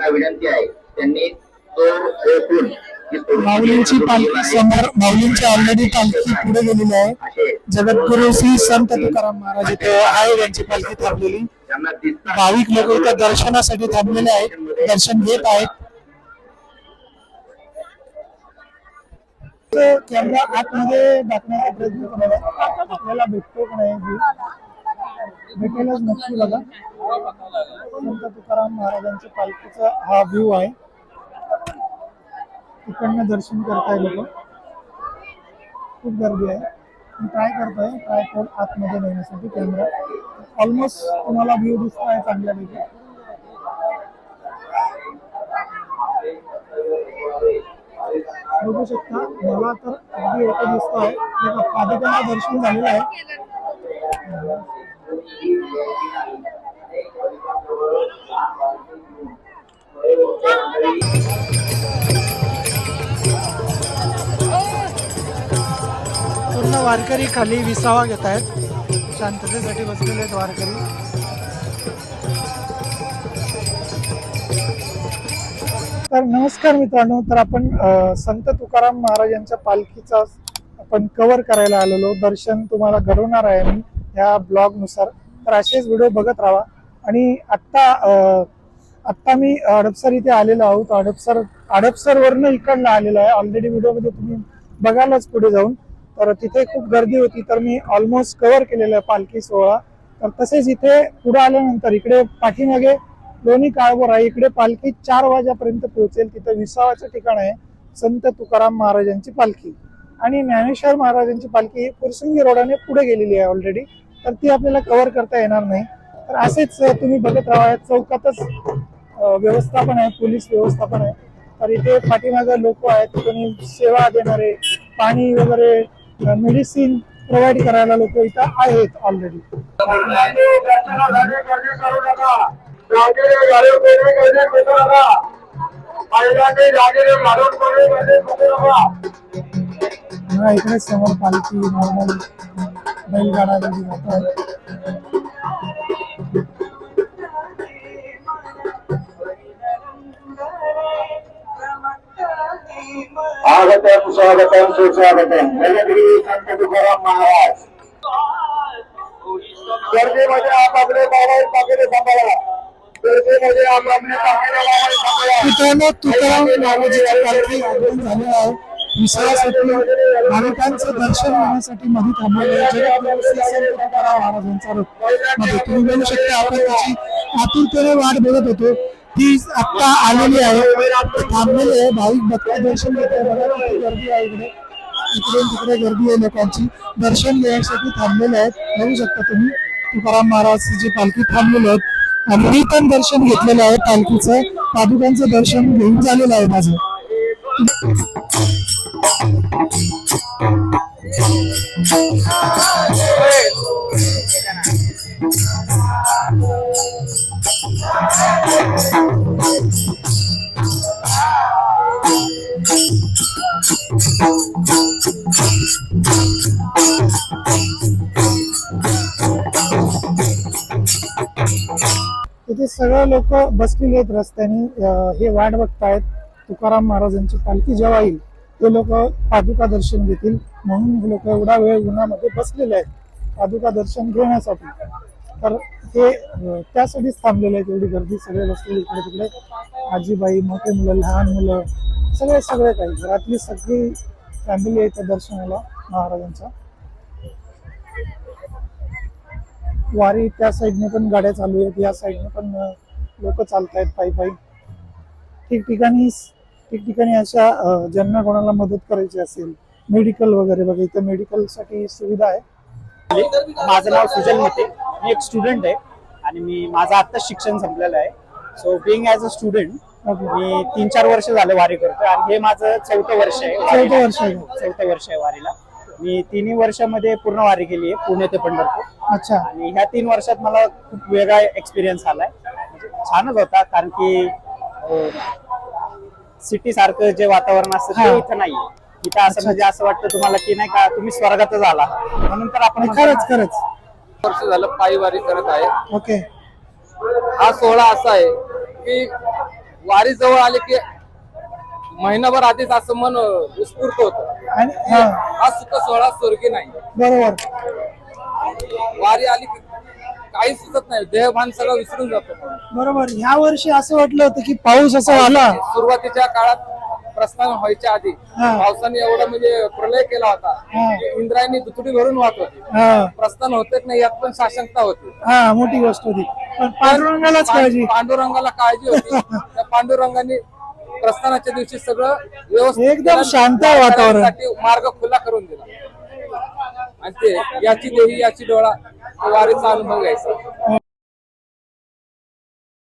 त्यांना विनंती आहे त्यांनी तो ओळखून माऊलींची पालखी समोर, माऊलींची ऑलरेडी पालखी पुढे गेलेली आहे. जगद्गुरु श्री संत तुकाराम महाराज इथे आहे, त्यांची पालखी थांबलेली. भाविक लोक इथे दर्शनासाठी थांबलेले आहेत, दर्शन घेत आहेत. कॅमेरा आतमध्ये दाखवण्याचा प्रयत्न करायला आपल्याला भेटतो का नाही, भेटेलच नक्की बघा. संत तुकाराम महाराजांच्या पालखीचा हा व्ह्यू आहे. तिकडनं दर्शन करताय लोक, खूप गर्दी आहे. मी ट्राय करतोय ट्रायपॉड आतमध्ये नेण्यासाठी कॅमेरा. ऑलमोस्ट तुम्हाला व्ह्यू दिसतो आहे चांगल्यापैकी. बघू शकता, मला तर अगदी ओके दिसत आहे. पादुकांना दर्शन झालेलं आहे. पूर्ण वारकरी खाली विसावा घेत आहेत, शांततेसाठी बसलेले आहेत वारकरी. तर नमस्कार मित्रांनो, तर आपण संत तुकाराम महाराजांच्या पालखीचा आपण कव्हर करायला आलेलो. दर्शन तुम्हाला घडवणार आहे मी या ब्लॉग नुसार, तर असेच व्हिडिओ बघत राहा. आणि आत्ता मी हडपसर इथे आलेलो आहोत. हडपसर वरनं इकडला आलेलो आहे. ऑलरेडी व्हिडिओमध्ये तुम्ही बघालच पुढे जाऊन. तर तिथे खूप गर्दी होती, तर मी ऑलमोस्ट कव्हर केलेलं आहे पालखी सोहळा. तर तसेच इथे पुढे आल्यानंतर इकडे पाठीमागे लोणी काळभोर आहे, इकडे पालखी 4 वाजेपर्यंत पोहोचेल. तिथं विसावाचं ठिकाण आहे संत तुकाराम महाराजांची पालखी. आणि ज्ञानेश्वर महाराजांची पालखी फुरसुंगी रोडाने पुढे गेलेली आहे ऑलरेडी, तर ती आपल्याला कव्हर करता येणार नाही. तर असेच तुम्ही बघत राहा. चौकातच व्यवस्थापन आहे, पोलीस व्यवस्थापन आहे. तर इथे पाठीमागे लोक आहेत, कोणी सेवा देणारे, पाणी वगैरे मेडिसिन प्रोव्हाइड करायला लोक इथं आहेत ऑलरेडी. इकडे समोर पालखी नॉर्मल बैलगाडा जातात. स्वागतम स्वागतम सुस्वागतम संत तुकाराम महाराज. गर्दीमध्ये आपापले मोबाईल पाकिटे सांभाळा. गर्दीमध्ये आपापले पाकिटे मोबाईल सांभाळा. मित्रांनो, तुकाराम महाराजांची पालखी आगमन झाले आहे. विसावासाठी भाविकांचं दर्शन घेण्यासाठी मध्ये थांबलेले जगद्गुरु श्री संत तुकाराम महाराजांचा रथ मध्ये तुम्ही बघू शकता. आपण त्याची आतुरतेने वाट बघत होतो, ती आता आलेली आहे. थांबलेली आहे, भाविक भक्त दर्शन घेत आहे. बघा किती गर्दी आहे इकडे, इकडून तिकडे गर्दी आहे लोकांची. दर्शन घेण्यासाठी थांबलेले आहेत. बघू शकता तुम्ही तुकाराम महाराजची पालखी थांबलेली आहेत. आणि मी पण दर्शन घेतलेलं आहे पालखीचं, पादुकांचं दर्शन घेऊन झालेलं आहे माझं. इथे सगळे लोक बसलेले आहेत रस्त्याने, हे वाट बघतायत तुकाराम महाराजांची पालखी जेव्हा येईल ते लोक पादुका दर्शन घेतील. म्हणून हे लोक एवढा वेळ उन्हामध्ये बसलेले आहेत पादुका दर्शन घेण्यासाठी. तर हे त्यासाठीच थांबलेले आहेत. एवढी गर्दी, सगळे बसलेले इकडे तिकडे, आजीबाई, मोठे मुलं, लहान मुलं, सगळे काही घरातली सगळी फॅमिली आहे त्या दर्शनाला महाराजांच्या. वारी त्या साईडने पण गाड्या चालू आहेत, या साईडने पण लोक चालतायत पायी पायी. ठिकठिकाणी अशा ज्यांना कोणाला मदत करायची असेल, मेडिकल वगैरे बघा, इथं मेडिकल साठी सुविधा आहे. माझं नाव सुजल मते, मी एक स्टुडंट आहे आणि मी माझं आत्ताच शिक्षण संपलेलं आहे. So being as a student मी 3-4 वर्ष झाले वारी करतोय आणि हे माझं 4थं वर्ष आहे. 4थं वर्ष आहे वारीला. मी 3 वर्षामध्ये पूर्ण वारी केली आहे, पुणे ते पंढरपूर. अच्छा. आणि ह्या 3 वर्षात मला खूप वेगळा एक्सपिरियन्स आलाय. म्हणजे छानच होता, कारण की सिटी सारखं जे वातावरण असतं ते इथं नाही. इथं असं म्हणजे असं वाटतं तुम्हाला की नाही का तुम्ही स्वर्गातच आला. म्हणून तर आपण खरंच वर्ष झालं पायी वारी करत आहे. ओके. हा सोहळा असा आहे की वारी जवळ आले की महिनाभर आधीच असं मन उत्स्फूर्त होतं. आणि हा हा सुख सोहळा स्वर्गी नाही. बरोबर वारी आली की काही सुचत नाही, देहभान सगळं विसरून जातो. बरोबर. ह्या वर्षी असं वाटलं होतं की पाऊस असा आला. सुरुवातीच्या काळात प्रस्थान व्हायच्या आधी हा. पावसाने एवढा म्हणजे प्रलय केला होता. हा. इंद्रायणी दुतडी भरून वाहत होती. हा प्रस्थान होतेच नाही यात पण साशंकता होती. हा मोठी गोष्ट होती. पण पांडुरंगालाच काळजी. पांडुरंगाला काळजी होती. त्या पांडुरंगाने प्रस्थानाच्या दिवशी सगळं व्यवस्थित एकदम केलं. शांत वातावरण. वारकऱ्यांसाठी मार्ग खुला करून दिला. आणि ते याची देही याची डोळा वारीचा अनुभव घ्यायचा.